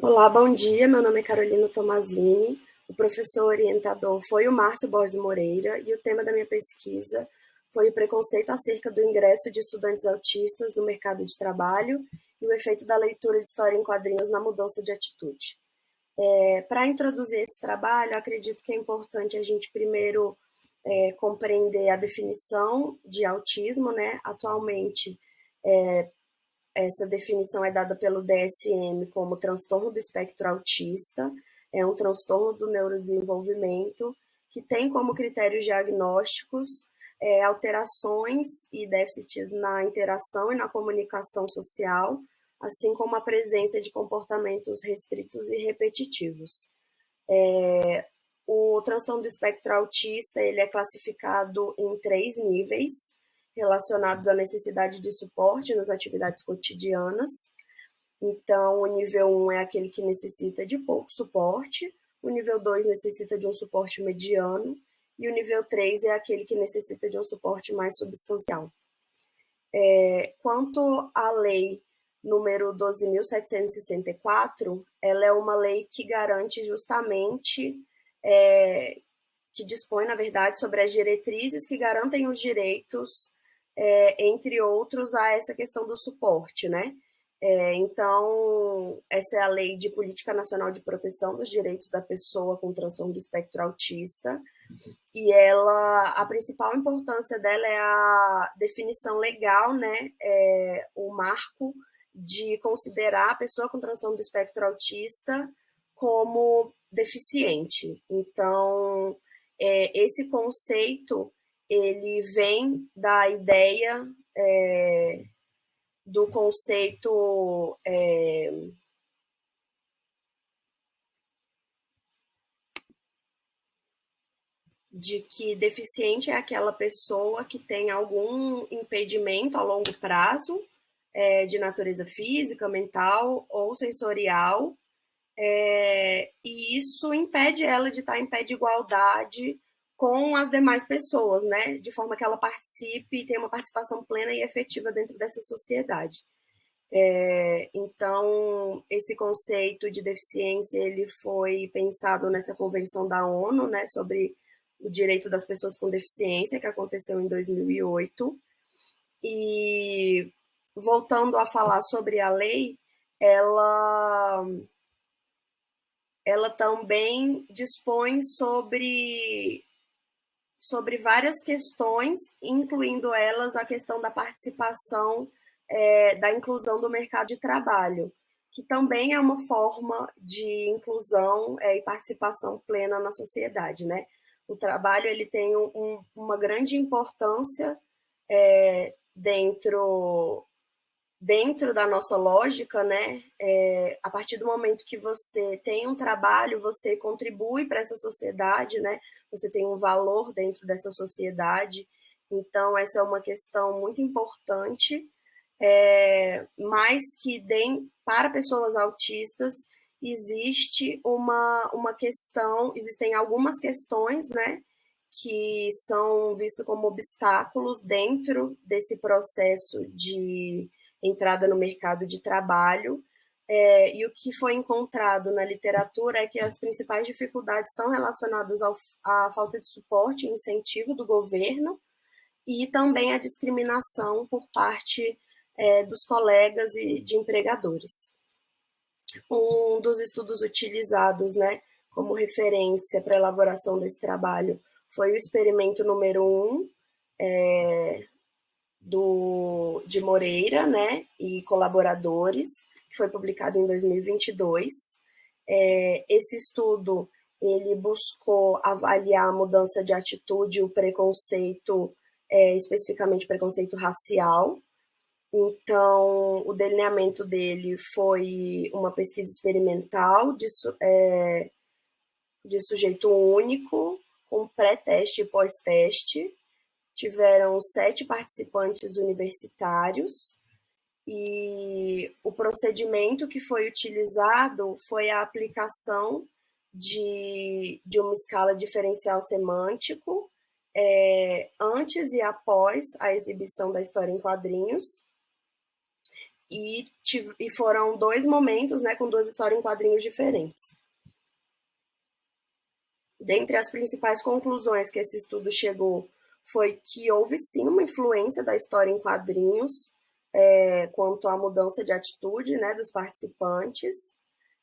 Olá, bom dia. Meu nome é Carolina Tomazini. O professor orientador foi o Márcio Borges Moreira e o tema da minha pesquisa foi o preconceito acerca do ingresso de estudantes autistas no mercado de trabalho e o efeito da leitura de história em quadrinhos na mudança de atitude. Para introduzir esse trabalho, acredito que é importante a gente primeiro compreender a definição de autismo, né? Atualmente, essa definição é dada pelo DSM como transtorno do espectro autista, é um transtorno do neurodesenvolvimento que tem como critérios diagnósticos alterações e déficits na interação e na comunicação social, assim como a presença de comportamentos restritos e repetitivos. O transtorno do espectro autista ele é classificado em 3 níveis, relacionados à necessidade de suporte nas atividades cotidianas. Então, o nível 1 é aquele que necessita de pouco suporte, o nível 2 necessita de um suporte mediano, e o nível 3 é aquele que necessita de um suporte mais substancial. Quanto à lei número 12.764, ela é uma lei que garante justamente, que dispõe, na verdade, sobre as diretrizes que garantem os direitos, entre outros, a essa questão do suporte, né? Então, essa é a Lei de Política Nacional de Proteção dos Direitos da Pessoa com Transtorno do Espectro Autista, e a principal importância dela é a definição legal, né? O marco de considerar a pessoa com transtorno do espectro autista como deficiente. Então, esse conceito ele vem da ideia do conceito de que deficiente é aquela pessoa que tem algum impedimento a longo prazo, de natureza física, mental ou sensorial, e isso impede ela de estar em pé de igualdade com as demais pessoas, né? De forma que ela participe e tenha uma participação plena e efetiva dentro dessa sociedade. Então, esse conceito de deficiência ele foi pensado nessa convenção da ONU, né, sobre o direito das pessoas com deficiência, que aconteceu em 2008. E, voltando a falar sobre a lei, ela também dispõe sobre várias questões, incluindo elas a questão da participação, da inclusão do mercado de trabalho, que também é uma forma de inclusão e participação plena na sociedade, né? O trabalho ele tem uma grande importância dentro da nossa lógica, né? A partir do momento que você tem um trabalho, você contribui para essa sociedade, né? Você tem um valor dentro dessa sociedade. Então, essa é uma questão muito importante, mas que para pessoas autistas existe uma questão, existem algumas questões, né? Que são vistos como obstáculos dentro desse processo de entrada no mercado de trabalho, e o que foi encontrado na literatura é que as principais dificuldades são relacionadas à falta de suporte e incentivo do governo e também à discriminação por parte dos colegas e de empregadores. Um dos estudos utilizados, né, como referência para a elaboração desse trabalho foi o experimento número 1, de Moreira, né, e colaboradores, que foi publicado em 2022. Esse estudo ele buscou avaliar a mudança de atitude e o preconceito, especificamente preconceito racial. Então, o delineamento dele foi uma pesquisa experimental de sujeito único, com pré-teste e pós-teste. Tiveram 7 participantes universitários e o procedimento que foi utilizado foi a aplicação de uma escala diferencial semântico antes e após a exibição da história em quadrinhos E foram 2 momentos, né, com 2 histórias em quadrinhos diferentes. Dentre as principais conclusões que esse estudo chegou foi que houve sim uma influência da história em quadrinhos quanto à mudança de atitude, né, dos participantes,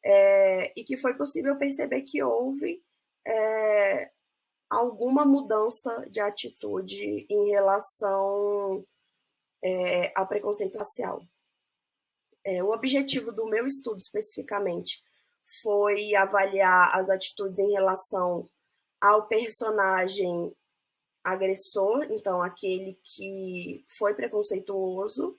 e que foi possível perceber que houve alguma mudança de atitude em relação ao preconceito racial. O objetivo do meu estudo, especificamente, foi avaliar as atitudes em relação ao personagem agressor, então aquele que foi preconceituoso,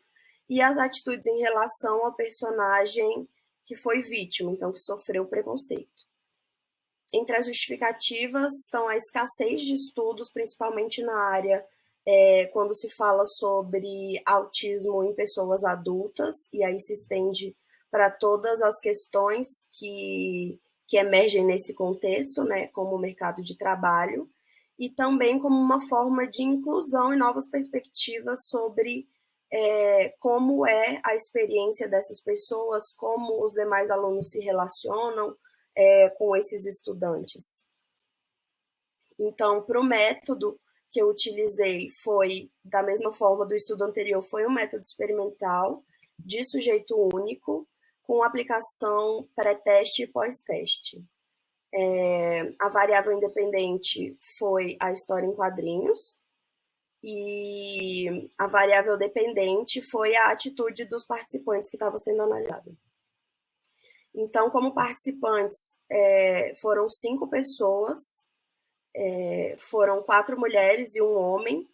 e as atitudes em relação ao personagem que foi vítima, então que sofreu preconceito. Entre as justificativas estão a escassez de estudos, principalmente na área quando se fala sobre autismo em pessoas adultas, e aí se estende para todas as questões que emergem nesse contexto, né, como o mercado de trabalho, e também como uma forma de inclusão e novas perspectivas sobre como é a experiência dessas pessoas, como os demais alunos se relacionam com esses estudantes. Então, para o método que eu utilizei foi, da mesma forma do estudo anterior, foi um método experimental de sujeito único, com aplicação pré-teste e pós-teste. A variável independente foi a história em quadrinhos, e a variável dependente foi a atitude dos participantes que estava sendo analisada. Então, como participantes, foram 5 pessoas, foram 4 mulheres e um homem.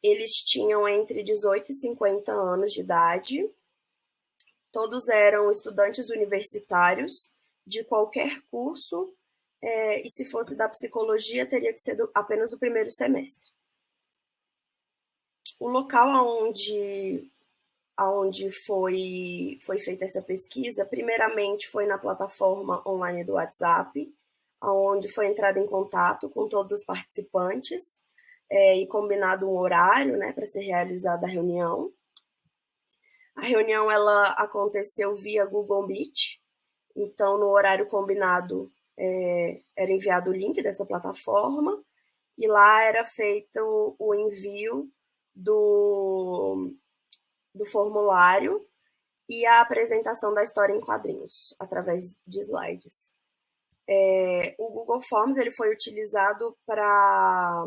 Eles tinham entre 18 e 50 anos de idade. Todos eram estudantes universitários de qualquer curso, e se fosse da psicologia, teria que ser apenas do primeiro semestre. O local onde foi feita essa pesquisa, primeiramente foi na plataforma online do WhatsApp, onde foi entrado em contato com todos os participantes e combinado um horário, né, para ser realizada a reunião. A reunião ela aconteceu via Google Meet, então no horário combinado era enviado o link dessa plataforma e lá era feito o envio do formulário e a apresentação da história em quadrinhos através de slides. O Google Forms ele foi utilizado para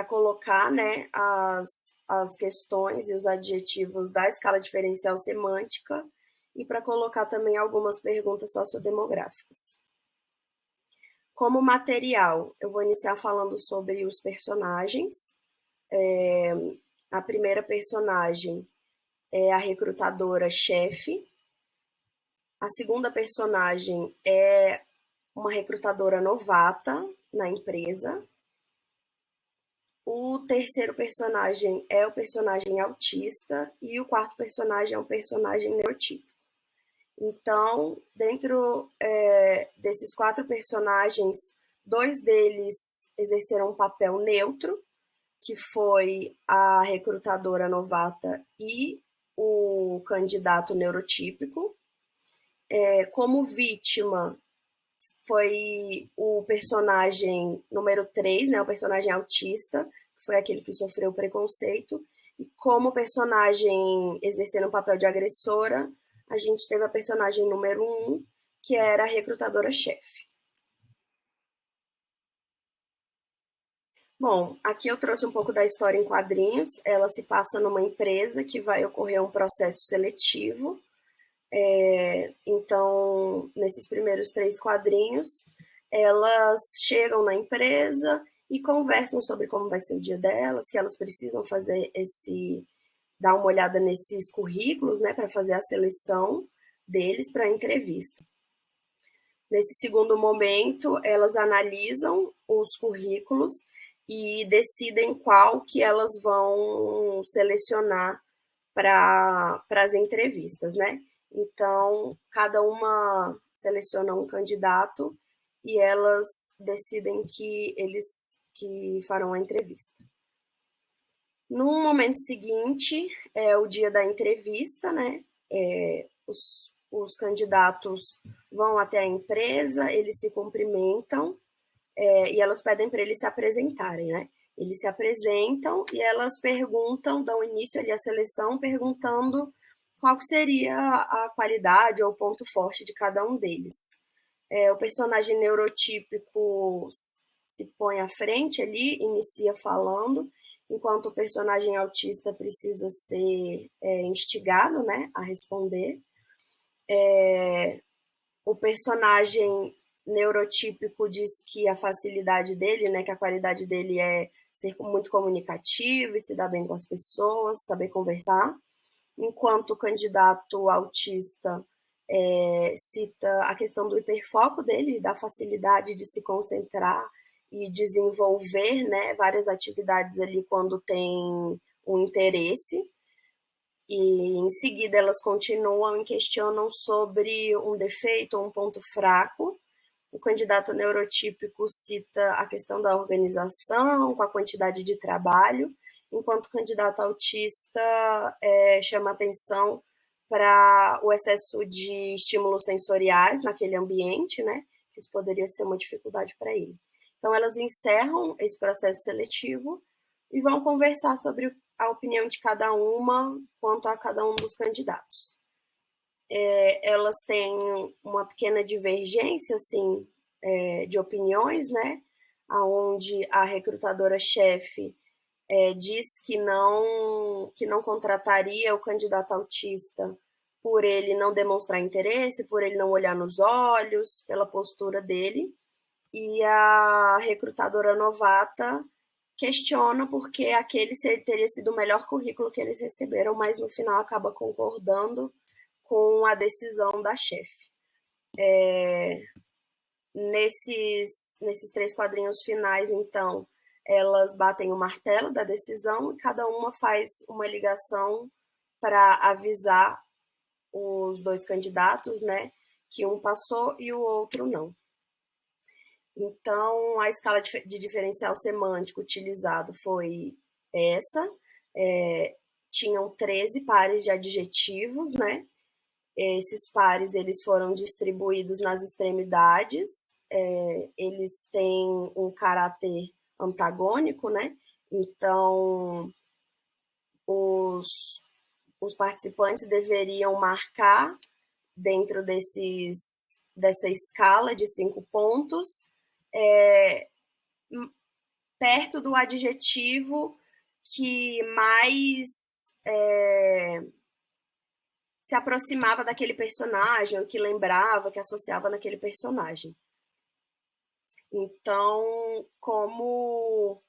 colocar, né, as questões e os adjetivos da escala diferencial semântica e para colocar também algumas perguntas sociodemográficas. Como material, eu vou iniciar falando sobre os personagens. A primeira personagem é a recrutadora-chefe. A segunda personagem é uma recrutadora novata na empresa. O terceiro personagem é o personagem autista e o quarto personagem é um personagem neurotípico. Então, dentro desses 4 personagens, 2 deles exerceram um papel neutro, que foi a recrutadora novata e o candidato neurotípico. Como vítima, foi o personagem número 3, né, o personagem autista, que foi aquele que sofreu preconceito. E como personagem exercendo o papel de agressora, a gente teve a personagem número 1, que era a recrutadora-chefe. Bom, aqui eu trouxe um pouco da história em quadrinhos. Ela se passa numa empresa que vai ocorrer um processo seletivo. Então, nesses primeiros 3 quadrinhos, elas chegam na empresa e conversam sobre como vai ser o dia delas, que elas precisam fazer dar uma olhada nesses currículos, né, para fazer a seleção deles para a entrevista. Nesse segundo momento, elas analisam os currículos e decidem qual que elas vão selecionar para as entrevistas, né? Então, cada uma seleciona um candidato e elas decidem que eles que farão a entrevista. No momento seguinte, é o dia da entrevista, né? Os candidatos vão até a empresa, eles se cumprimentam, e elas pedem para eles se apresentarem, né? Eles se apresentam e elas perguntam, dão início ali à seleção, perguntando qual seria a qualidade ou o ponto forte de cada um deles. O personagem neurotípico se põe à frente ali, inicia falando, enquanto o personagem autista precisa ser instigado, né, a responder. O personagem neurotípico diz que a facilidade dele, né, que a qualidade dele é ser muito comunicativo e se dar bem com as pessoas, saber conversar, enquanto o candidato autista cita a questão do hiperfoco dele, da facilidade de se concentrar e desenvolver, né, várias atividades ali quando tem um interesse. E em seguida elas continuam e questionam sobre um defeito ou um ponto fraco. O candidato neurotípico cita a questão da organização, com a quantidade de trabalho, enquanto o candidato autista chama atenção para o excesso de estímulos sensoriais naquele ambiente, né? Que isso poderia ser uma dificuldade para ele. Então, elas encerram esse processo seletivo e vão conversar sobre a opinião de cada uma quanto a cada um dos candidatos. Elas têm uma pequena divergência, assim, de opiniões, né? Onde a recrutadora-chefe diz que não contrataria o candidato autista por ele não demonstrar interesse, por ele não olhar nos olhos, pela postura dele. E a recrutadora novata questiona porque aquele teria sido o melhor currículo que eles receberam, mas no final acaba concordando com a decisão da chefe. Nesses 3 quadrinhos finais, então, elas batem o martelo da decisão e cada uma faz uma ligação para avisar os 2 candidatos, né, que um passou e o outro não. Então, a escala de diferencial semântico utilizado foi essa. Tinham 13 pares de adjetivos, né? Esses pares eles foram distribuídos nas extremidades, eles têm um caráter antagônico, né? Então, os participantes deveriam marcar dentro dessa escala de 5 pontos, perto do adjetivo que mais se aproximava daquele personagem, o que lembrava, que associava naquele personagem. Então, como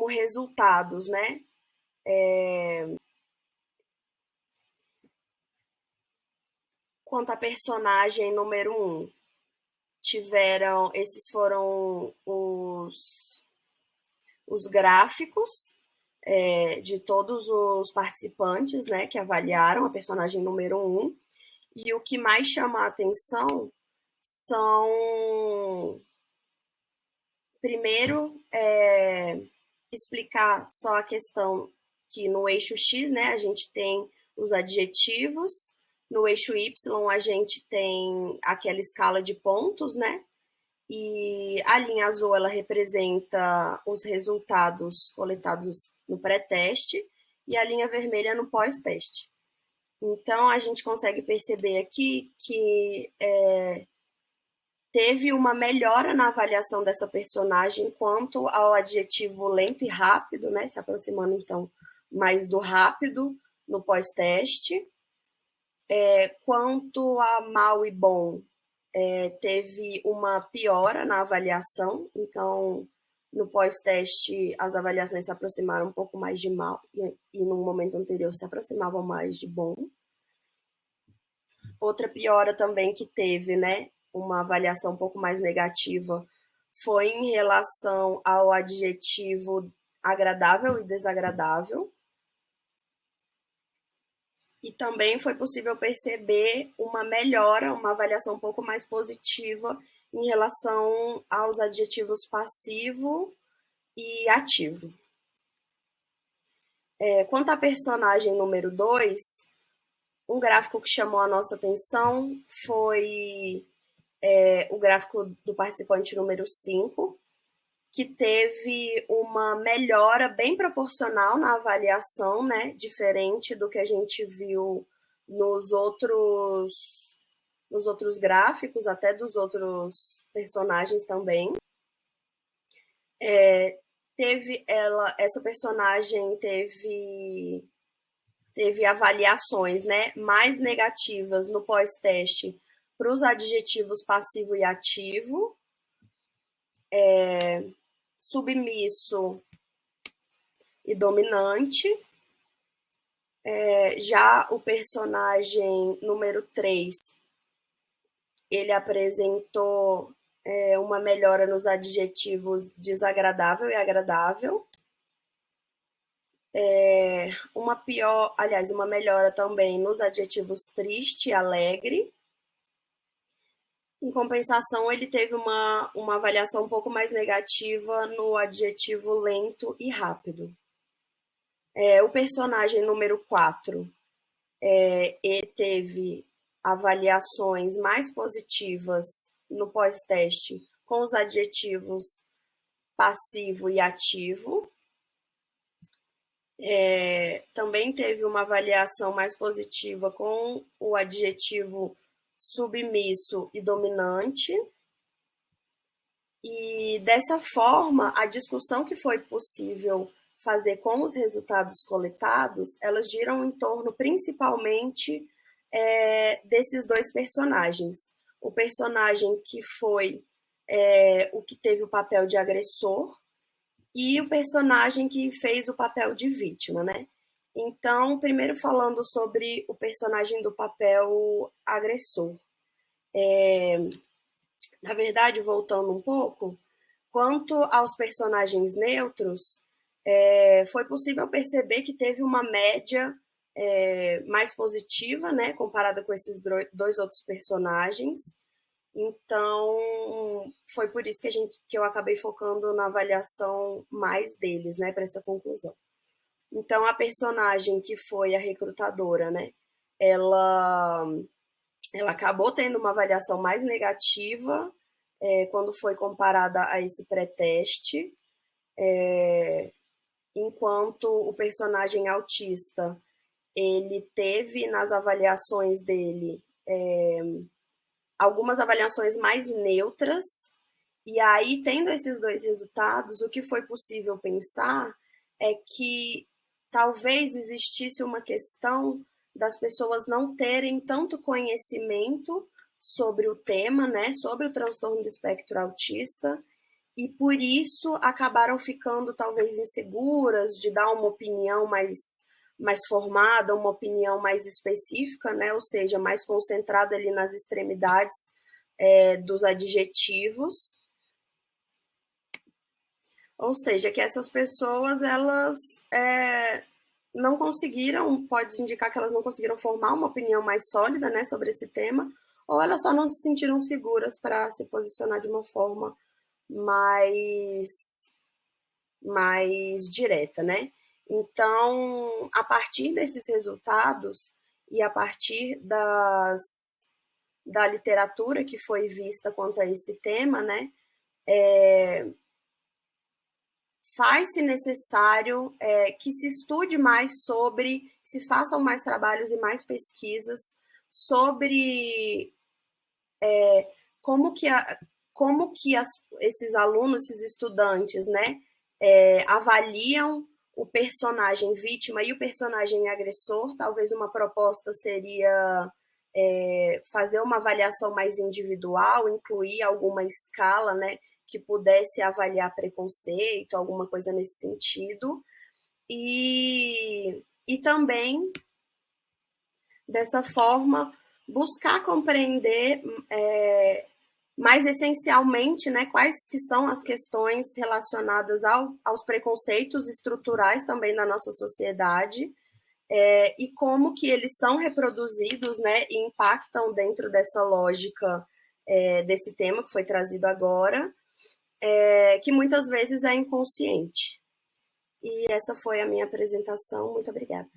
resultados, né? Quanto a personagem número 1, esses foram os gráficos de todos os participantes, né, que avaliaram a personagem número 1. E o que mais chama a atenção são, primeiro, explicar só a questão que no eixo X, né, a gente tem os adjetivos, no eixo Y a gente tem aquela escala de pontos, né, e a linha azul ela representa os resultados coletados no pré-teste e a linha vermelha no pós-teste. Então, a gente consegue perceber aqui que teve uma melhora na avaliação dessa personagem quanto ao adjetivo lento e rápido, né? Se aproximando, então, mais do rápido no pós-teste. Quanto a mal e bom, teve uma piora na avaliação. Então, no pós-teste, as avaliações se aproximaram um pouco mais de mal e no momento anterior se aproximavam mais de bom. Outra piora também que teve, né, uma avaliação um pouco mais negativa, foi em relação ao adjetivo agradável e desagradável. E também foi possível perceber uma melhora, uma avaliação um pouco mais positiva em relação aos adjetivos passivo e ativo. Quanto à personagem número 2, um gráfico que chamou a nossa atenção foi o gráfico do participante número 5, que teve uma melhora bem proporcional na avaliação, né? Diferente do que a gente viu nos outros gráficos, até dos outros personagens também. Essa personagem teve avaliações, né, mais negativas no pós-teste para os adjetivos passivo e ativo, submisso e dominante. Já o personagem número 3, ele apresentou uma melhora nos adjetivos desagradável e agradável. Uma melhora também nos adjetivos triste e alegre. Em compensação, ele teve uma avaliação um pouco mais negativa no adjetivo lento e rápido. O personagem número 4, ele teve avaliações mais positivas no pós-teste com os adjetivos passivo e ativo. Também teve uma avaliação mais positiva com o adjetivo submisso e dominante. E dessa forma, a discussão que foi possível fazer com os resultados coletados, elas giram em torno principalmente desses dois personagens. O personagem que foi o que teve o papel de agressor e o personagem que fez o papel de vítima, né? Então, primeiro falando sobre o personagem do papel agressor. Na verdade, voltando um pouco, quanto aos personagens neutros, foi possível perceber que teve uma média mais positiva, né, comparada com esses dois outros personagens. Então, foi por isso que eu acabei focando na avaliação mais deles, né, para essa conclusão. Então, a personagem que foi a recrutadora, né, ela acabou tendo uma avaliação mais negativa quando foi comparada a esse pré-teste, enquanto o personagem autista, ele teve nas avaliações dele algumas avaliações mais neutras, e aí, tendo esses dois resultados, o que foi possível pensar é que talvez existisse uma questão das pessoas não terem tanto conhecimento sobre o tema, né, sobre o transtorno do espectro autista, e por isso acabaram ficando talvez inseguras de dar uma opinião mais formada, uma opinião mais específica, né, ou seja, mais concentrada ali nas extremidades dos adjetivos. Ou seja, que essas pessoas, elas não conseguiram, pode indicar que elas não conseguiram formar uma opinião mais sólida, né, sobre esse tema, ou elas só não se sentiram seguras para se posicionar de uma forma mais direta, né? Então, a partir desses resultados e a partir da literatura que foi vista quanto a esse tema, né, faz-se necessário que se estude mais sobre, se façam mais trabalhos e mais pesquisas sobre como que esses alunos, esses estudantes, né, avaliam o personagem vítima e o personagem agressor. Talvez uma proposta seria fazer uma avaliação mais individual, incluir alguma escala, né, que pudesse avaliar preconceito, alguma coisa nesse sentido. E também, dessa forma, buscar compreender mais essencialmente, né, quais que são as questões relacionadas aos preconceitos estruturais também na nossa sociedade, e como que eles são reproduzidos, né, e impactam dentro dessa lógica desse tema que foi trazido agora, que muitas vezes é inconsciente. E essa foi a minha apresentação. Muito obrigada.